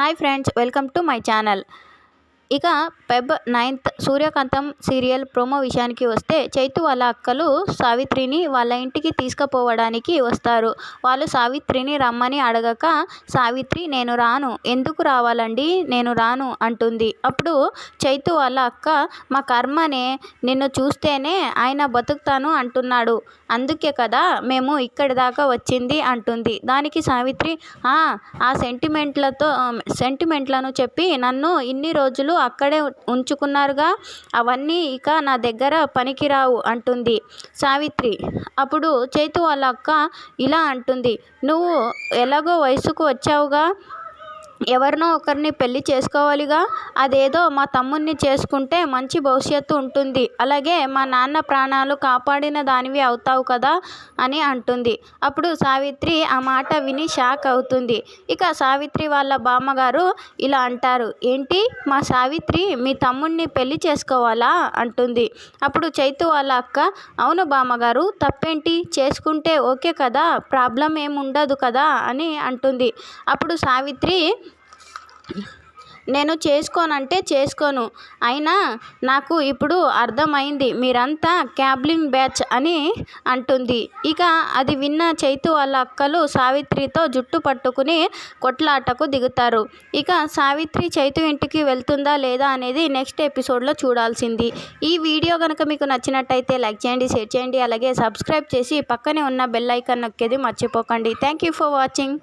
Hi friends, welcome to my channel. ఇక Feb 9th సూర్యకాంతం serial promo విషయానికి వస్తే, చైతు వాళ్ళ అక్కలు సావిత్రిని వాళ్ళ ఇంటికి తీసుకుపోవడానికి వస్తారు. వాళ్ళు సావిత్రిని రమ్మని అడగక, సావిత్రి నేను రాను, ఎందుకు రావాలండి, నేను రాను అంటుంది. అప్పుడు చైతు వాళ్ళ అక్క, మా కర్మనే, నిన్ను చూస్తేనే ఆయన బతుకుతాను అంటున్నాడు, అందుకే కదా మేము ఇక్కడి దాకా వచ్చింది అంటుంది. దానికి సావిత్రి, ఆ సెంటిమెంట్లను చెప్పి నన్ను ఇన్ని రోజులు అక్కడే ఉంచుకున్నారుగా, అవన్నీ ఇక నా దగ్గర పనికిరావు అంటుంది సావిత్రి. అప్పుడు చైతు వాళ్ళ అక్క ఇలా అంటుంది, నువ్వు ఎలాగో వయసుకు వచ్చావుగా, ఎవరినో ఒకరిని పెళ్లి చేసుకోవాలిగా, అదేదో మా తమ్ముడిని చేసుకుంటే మంచి భవిష్యత్తు ఉంటుంది, అలాగే మా నాన్న ప్రాణాలు కాపాడిన దానివి అవుతావు కదా అని అంటుంది. అప్పుడు సావిత్రి ఆ మాట విని షాక్ అవుతుంది. ఇక సావిత్రి వాళ్ళ బామ్మగారు ఇలా అంటారు, ఏంటి మా సావిత్రి మీ తమ్ముడిని పెళ్లి చేసుకోవాలా అంటుంది. అప్పుడు చైతు వాళ్ళ అక్క, అవును బామ్మగారు, తప్పేంటి, చేసుకుంటే ఓకే కదా, ప్రాబ్లం ఏముండదు కదా అని అంటుంది. అప్పుడు సావిత్రి, నేను చేసుకోనంటే చేసుకోను, అయినా నాకు ఇప్పుడు అర్థమైంది, మీరంతా క్యాబ్లింగ్ బ్యాచ్ అని అంటుంది. ఇక అది విన్న చైతు వాళ్ళ అక్కలు సావిత్రితో జుట్టు పట్టుకుని కొట్లాటకు దిగుతారు. ఇక సావిత్రి చైతు ఇంటికి వెళ్తుందా లేదా అనేది నెక్స్ట్ ఎపిసోడ్లో చూడాల్సింది. ఈ వీడియో కనుక మీకు నచ్చినట్టయితే లైక్ చేయండి, షేర్ చేయండి, అలాగే సబ్స్క్రైబ్ చేసి పక్కనే ఉన్న బెల్ ఐకాన్ నొక్కేది మర్చిపోకండి. Thank you for watching.